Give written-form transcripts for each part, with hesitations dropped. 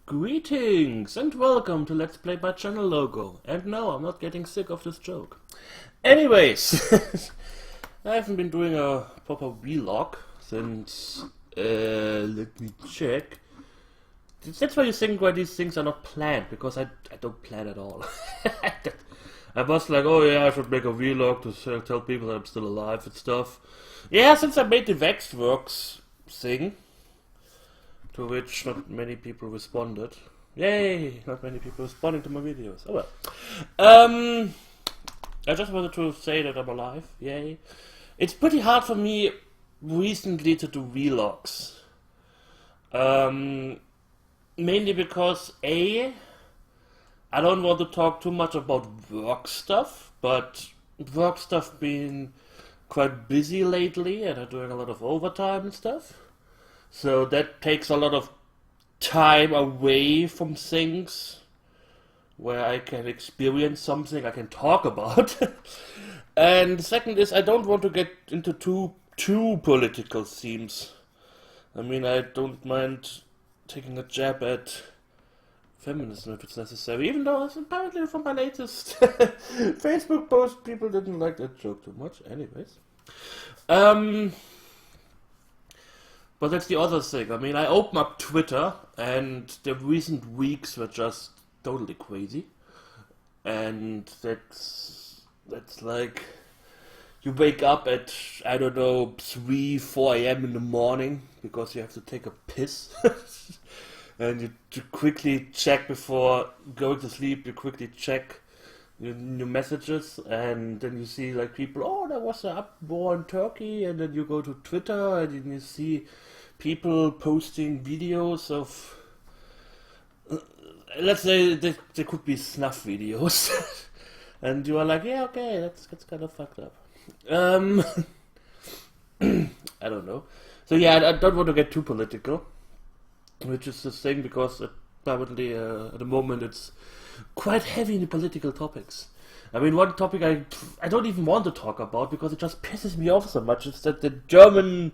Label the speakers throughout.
Speaker 1: Greetings and welcome to Let's Play by Channel Logo. And no, I'm not getting sick of this joke. Anyways, I haven't been doing a proper vlog since, let me check. That's why you think why these things are not planned, because I don't plan at all. I was like, oh yeah, I should make a vlog to tell people that I'm still alive and stuff. Yeah, since I made the Waxworks thing, to which not many people responded. Yay! Not many people responding to my videos. Oh well. I just wanted to say that I'm alive. Yay. It's pretty hard for me recently to do vlogs. Mainly because I don't want to talk too much about work stuff, but work stuff being quite busy lately and I'm doing a lot of overtime and stuff. So that takes a lot of time away from things where I can experience something I can talk about. And second is I don't want to get into too political themes. I mean, I don't mind taking a jab at feminism if it's necessary, even though apparently from my latest Facebook post people didn't like that joke too much. Anyways. But that's the other thing. I mean, I open up Twitter, and the recent weeks were just totally crazy. And that's like, you wake up at, I don't know, 3, 4 a.m. in the morning, because you have to take a piss. And you quickly check before going to sleep, you quickly check your messages, and then you see like people, oh, there was an uproar in Turkey, and then you go to Twitter and then you see people posting videos of, let's say they could be snuff videos, and you are like, yeah, okay, that's kind of fucked up. I don't know. So yeah, I don't want to get too political, which is the thing, because apparently at the moment it's quite heavy in the political topics. I mean, one topic I don't even want to talk about because it just pisses me off so much is that the German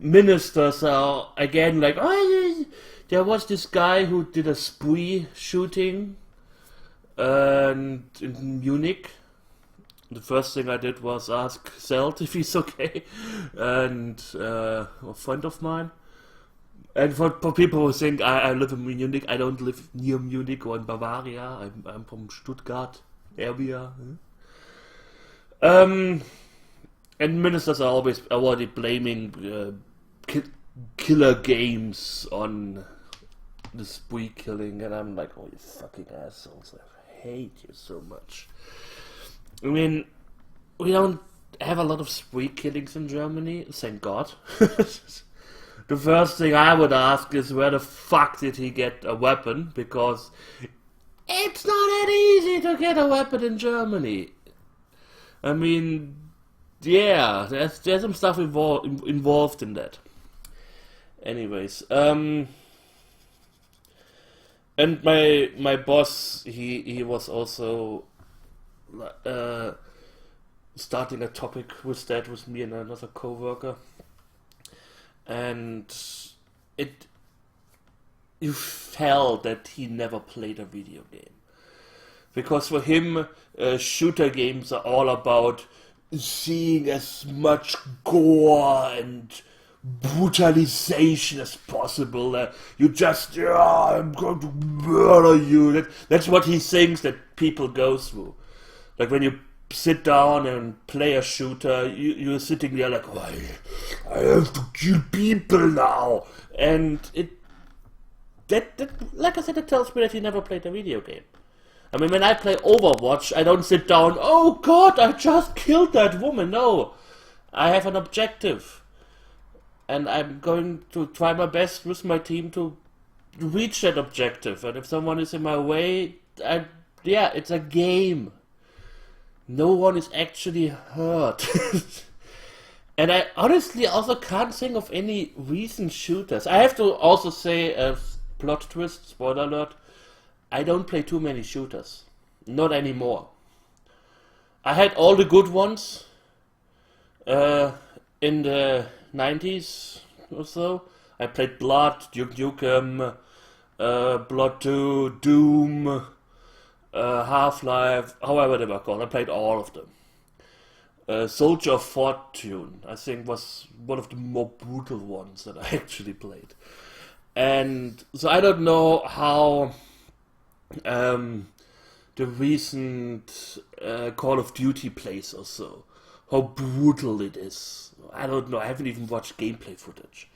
Speaker 1: ministers are again like, oh, there was this guy who did a spree shooting in Munich. The first thing I did was ask Zelt if he's okay, and a friend of mine. And for people who think I live in Munich, I don't live near Munich or in Bavaria. I'm from Stuttgart area. And ministers are always already blaming killer games on the spree killing, and I'm like, oh, you fucking assholes! I hate you so much. I mean, we don't have a lot of spree killings in Germany, thank God. The first thing I would ask is where the fuck did he get a weapon? Because it's not that easy to get a weapon in Germany. I mean, yeah, there's some stuff involved in that. Anyways, and my boss, he was also starting a topic with that with me and another coworker. And you felt that he never played a video game. Because for him, shooter games are all about seeing as much gore and brutalization as possible. You just, I'm going to murder you. That's what he thinks that people go through. Like when you sit down and play a shooter, you're sitting there like, oh, I have to kill people now, and that like I said, it tells me that he never played a video game. I mean, when I play Overwatch, I don't sit down, oh god, I just killed that woman. No, I have an objective, and I'm going to try my best with my team to reach that objective. And if someone is in my way, yeah, it's a game. No one is actually hurt. And I honestly also can't think of any recent shooters. I have to also say, plot twist, spoiler alert, I don't play too many shooters. Not anymore. I had all the good ones in the 90s or so. I played Blood, Duke Nukem, Blood 2, Doom, Half-Life, however they were called. I played all of them. Soldier of Fortune, I think, was one of the more brutal ones that I actually played. And so I don't know how the recent Call of Duty plays or so, how brutal it is. I don't know, I haven't even watched gameplay footage.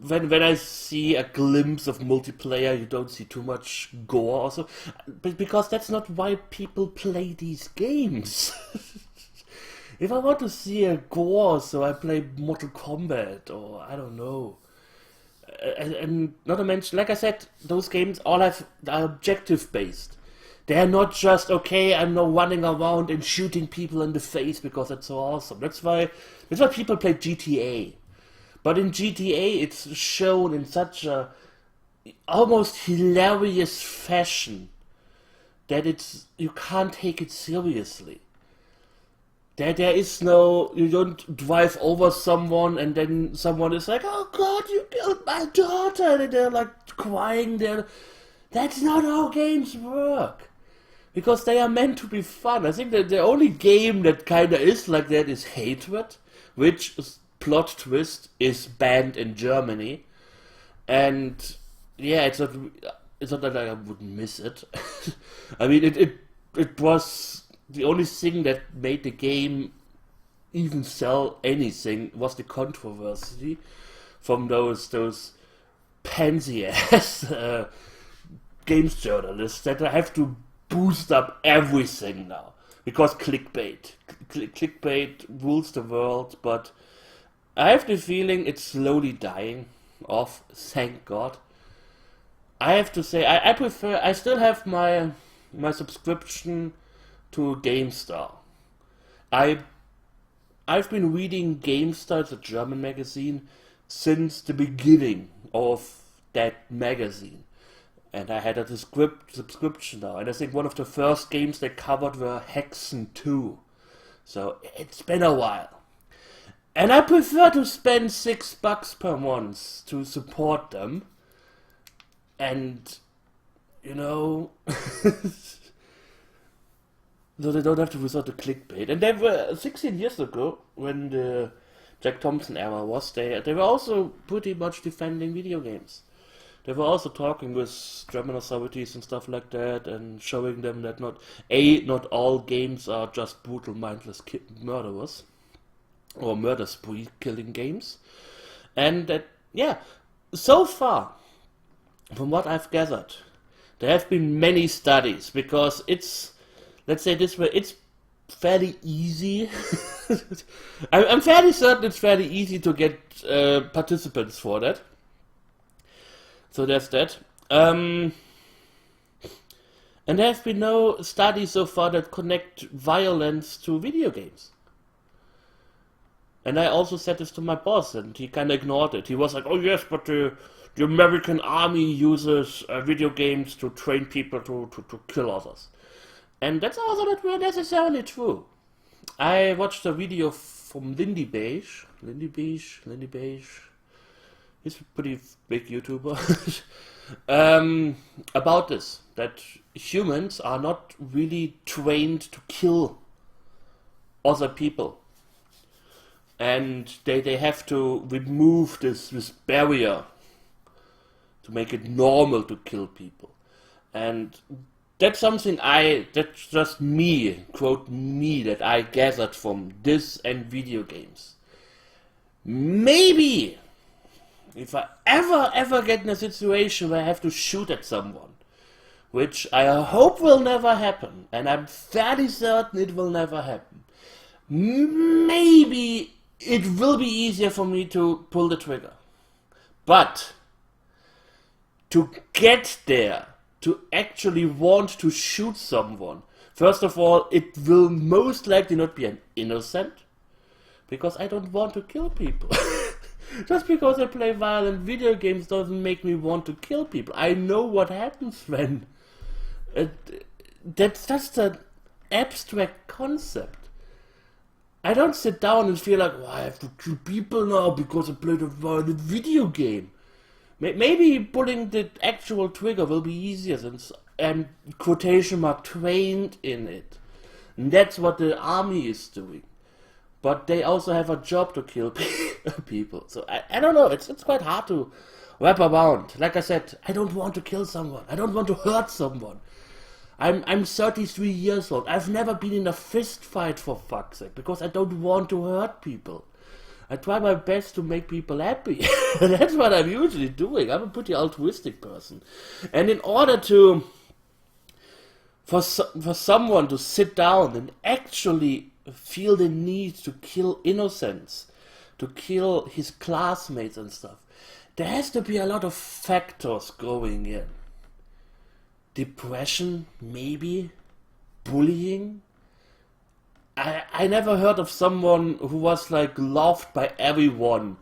Speaker 1: When I see a glimpse of multiplayer, you don't see too much gore also, but because that's not why people play these games. If I want to see a gore, so I play Mortal Kombat, or I don't know. And not to mention, like I said, those games all are objective based. They're not just, okay, I'm now running around and shooting people in the face because that's so awesome. That's why people play GTA. But in GTA, it's shown in such a almost hilarious fashion that you can't take it seriously. There is no, you don't drive over someone and then someone is like, oh God, you killed my daughter, and they're like crying there. That's not how games work. Because they are meant to be fun. I think that the only game that kinda is like that is Hatred, which plot twist is banned in Germany. And yeah, it's not that I would miss it. I mean, it was the only thing that made the game even sell anything was the controversy from those pansy ass games journalists that have to boost up everything now because clickbait rules the world. But I have the feeling it's slowly dying off, thank God. I have to say, I still have my subscription to GameStar. I've been reading GameStar, it's a German magazine, since the beginning of that magazine. And I had a subscription now. And I think one of the first games they covered were Hexen 2. So it's been a while. And I prefer to spend $6 per month to support them. And, you know, so they don't have to resort to clickbait. And they were 16 years ago, when the Jack Thompson era was, they were also pretty much defending video games. They were also talking with German authorities and stuff like that, and showing them that not all games are just brutal, mindless murderers, or murder spree killing games. And that, yeah, so far, from what I've gathered, there have been many studies, because it's, let's say this way, it's fairly easy. I'm fairly certain it's fairly easy to get participants for that. So there's that. And there have been no studies so far that connect violence to video games. And I also said this to my boss, and he kind of ignored it. He was like, oh yes, but the American army uses video games to train people to kill others. And that's also not necessarily true. I watched a video from Lindy Beige. He's a pretty big YouTuber. About this, that humans are not really trained to kill other people. And they have to remove this barrier to make it normal to kill people. And that's something that's just me, quote me, that I gathered from this and video games. Maybe if I ever get in a situation where I have to shoot at someone, which I hope will never happen, and I'm fairly certain it will never happen, maybe it will be easier for me to pull the trigger. But to get there, to actually want to shoot someone, first of all, it will most likely not be an innocent, because I don't want to kill people. Just because I play violent video games doesn't make me want to kill people. I know what happens when. That's just an abstract concept. I don't sit down and feel like, oh, I have to kill people now because I played a violent video game. Maybe pulling the actual trigger will be easier since quotation mark trained in it. And that's what the army is doing. But they also have a job to kill people. So I don't know, it's quite hard to wrap around. Like I said, I don't want to kill someone. I don't want to hurt someone. I'm 33 years old. I've never been in a fist fight, for fuck's sake, because I don't want to hurt people. I try my best to make people happy. That's what I'm usually doing. I'm a pretty altruistic person. And in order to for someone to sit down and actually feel the need to kill innocents, to kill his classmates and stuff, there has to be a lot of factors going in. Depression, maybe. Bullying. I never heard of someone who was like loved by everyone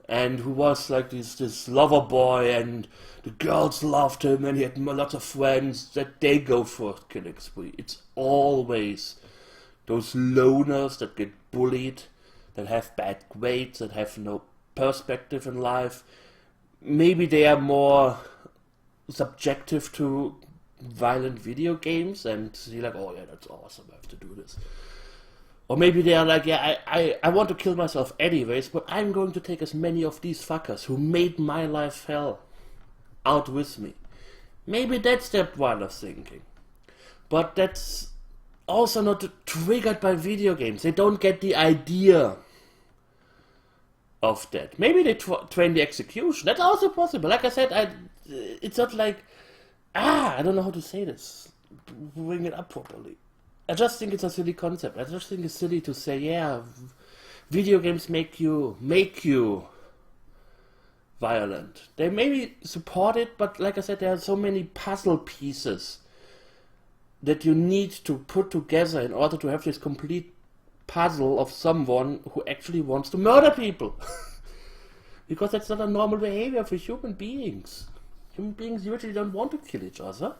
Speaker 1: and who was like this lover boy and the girls loved him and he had lots of friends that they go for a killing spree. It's always those loners that get bullied, that have bad grades, that have no perspective in life. Maybe they are more subjective to violent video games and see like, oh yeah, that's awesome, I have to do this. Or maybe they are like, yeah, I want to kill myself anyways, but I'm going to take as many of these fuckers who made my life hell out with me. Maybe that's their line of thinking. But that's also not triggered by video games. They don't get the idea of that. Maybe they train the execution. That's also possible. Like I said, it's not like, I don't know how to say this. Bring it up properly. I just think it's a silly concept. I just think it's silly to say, yeah, video games make you violent. They maybe support it, but like I said, there are so many puzzle pieces that you need to put together in order to have this complete puzzle of someone who actually wants to murder people. Because that's not a normal behavior for human beings. Human beings usually don't want to kill each other.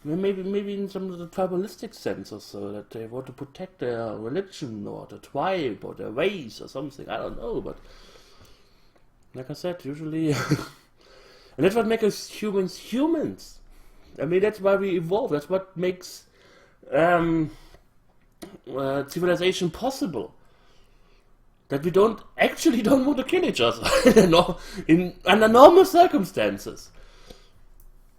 Speaker 1: Maybe in some of the tribalistic sense or so, that they want to protect their religion or their tribe or their race or something. I don't know, but like I said, usually, and that's what makes us humans. I mean, that's why we evolve. That's what makes civilization possible. That we don't want to kill each other under normal circumstances.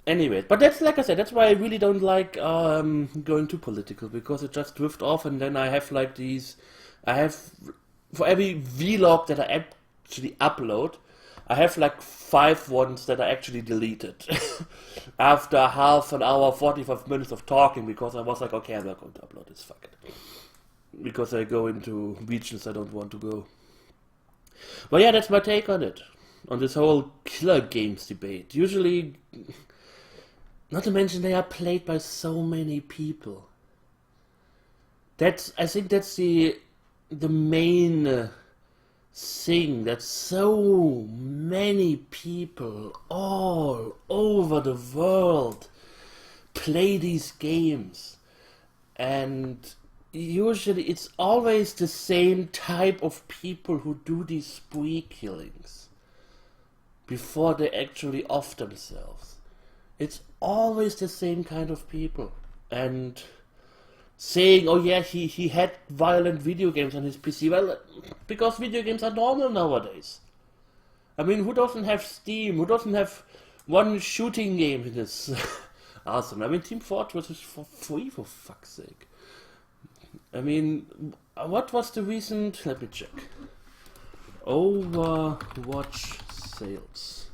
Speaker 1: Anyway, but that's, like I said, that's why I really don't like going too political, because it just drifts off, and then I have like for every vlog that I actually upload, I have like 5 ones that I actually deleted after half an hour, 45 minutes of talking, because I was like, okay, I'm not going to upload this, fuck it. Because I go into regions I don't want to go. But yeah, that's my take on it, on this whole killer games debate. Usually, not to mention they are played by so many people. I think that's the main thing, that so many people all over the world play these games. And usually it's always the same type of people who do these spree killings before they actually off themselves. It's always the same kind of people. And saying, oh yeah, he had violent video games on his PC. Well, because video games are normal nowadays. I mean, who doesn't have Steam? Who doesn't have one shooting game in his arsenal? I mean, Team Fortress is for free, for fuck's sake. I mean, what was the recent... Let me check. Overwatch sales.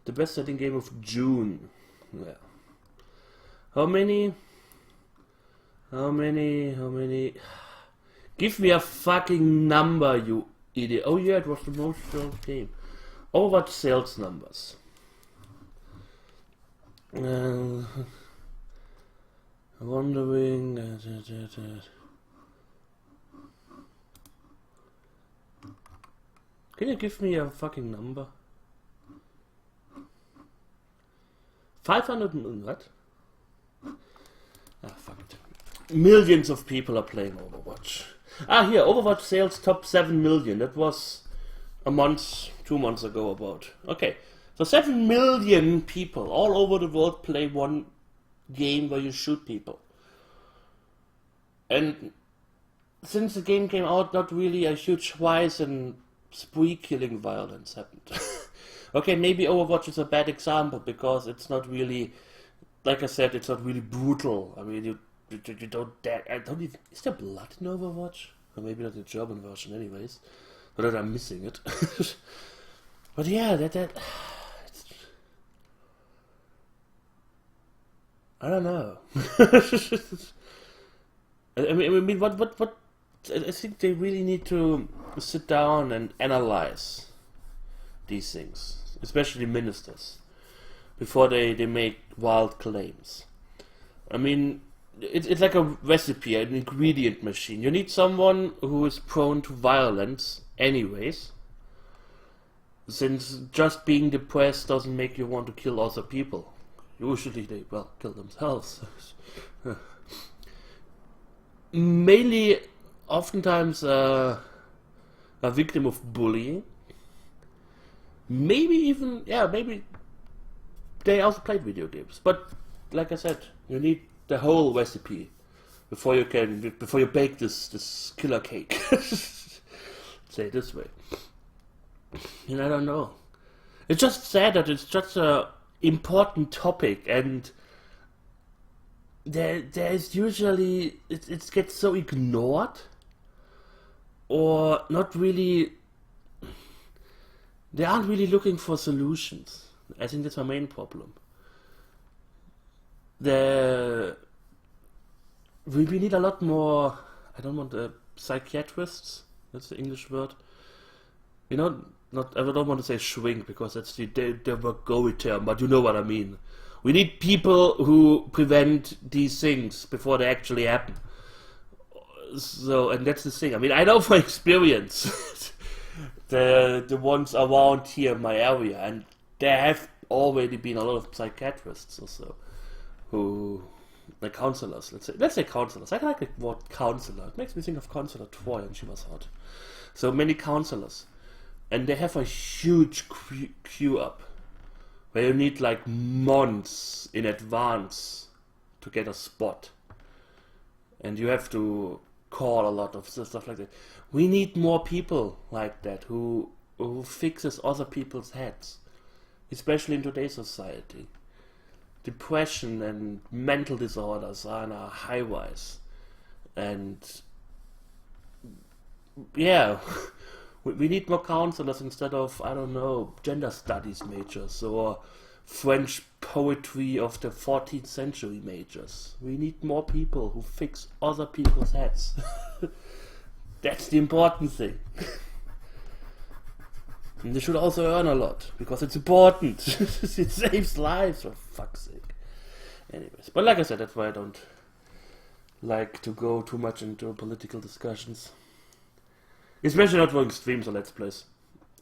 Speaker 1: The best-selling game of June. Yeah. How many? Give me a fucking number, you idiot. Oh yeah, it was the most sold game. Overwatch sales numbers. Wondering... Can you give me a fucking number? 500... what? Ah, fuck it. Millions of people are playing Overwatch. Here, Overwatch sales top 7 million. That was a month, 2 months ago about. Okay, so 7 million people all over the world play one game where you shoot people. And since the game came out, not really a huge rise in spree killing violence happened. Okay, maybe Overwatch is a bad example because it's not really, like I said, it's not really brutal. I mean, you don't dare. I don't even. Is there blood in Overwatch? Or maybe not the German version, anyways. Or that I'm missing it. But yeah, that it's, I don't know. I mean, what? I think they really need to sit down and analyze these things, especially ministers, before they make wild claims. I mean, it's like a recipe, an ingredient machine. You need someone who is prone to violence anyways, since just being depressed doesn't make you want to kill other people. Usually they, well, kill themselves. Mainly, oftentimes a victim of bullying. Maybe even, yeah, maybe they also played video games. But like I said, you need the whole recipe before you bake this killer cake. Say it this way. And I don't know. It's just sad that it's such a important topic, and there's usually it gets so ignored or not really. They aren't really looking for solutions. I think that's my main problem. We need a lot more. I don't want psychiatrists. That's the English word. You know, I don't want to say shrink because that's the derogatory term, but you know what I mean. We need people who prevent these things before they actually happen. So, and that's the thing. I mean, I know from experience the ones around here in my area, and there have already been a lot of psychiatrists also who, like counselors, let's say counselors. I like the word counselor. It makes me think of Counselor Troy, and she was hot. So many counselors, and they have a huge queue up where you need like months in advance to get a spot, and you have to call a lot of stuff like that. We need more people like that who fixes other people's heads, especially in today's society. Depression and mental disorders are on a high rise, and yeah, we need more counselors instead of, I don't know, gender studies majors or French poetry of the 14th century majors. We need more people who fix other people's heads. That's the important thing. And they should also earn a lot, because it's important. It saves lives, for fuck's sake. Anyways, but like I said, that's why I don't like to go too much into political discussions. Especially not doing streams or Let's Plays.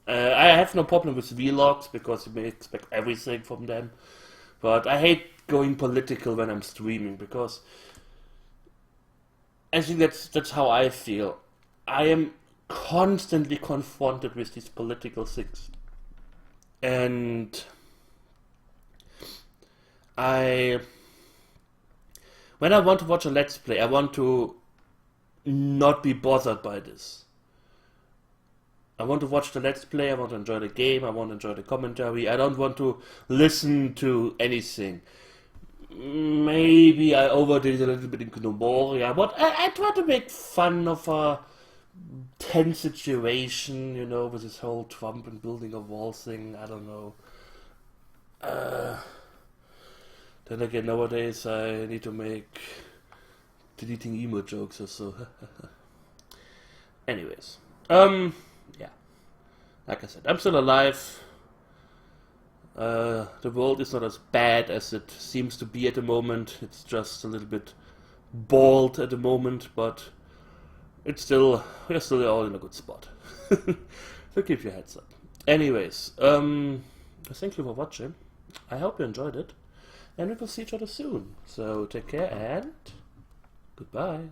Speaker 1: I have no problem with vlogs, because you may expect everything from them. But I hate going political when I'm streaming, because I think that's how I feel. I am constantly confronted with these political things. And when I want to watch a Let's Play, I want to not be bothered by this. I want to watch the Let's Play, I want to enjoy the game, I want to enjoy the commentary, I don't want to listen to anything. Maybe I overdid a little bit in Gnomoria, but I try to make fun of a tense situation, you know, with this whole Trump and building a wall thing. I don't know. Then again, nowadays I need to make deleting emo jokes or so. Anyways, yeah. Like I said, I'm still alive. The world is not as bad as it seems to be at the moment. It's just a little bit bald at the moment, but we're still all in a good spot. So keep your heads up. Anyways, thank you for watching. I hope you enjoyed it, and we will see each other soon. So take care and goodbye.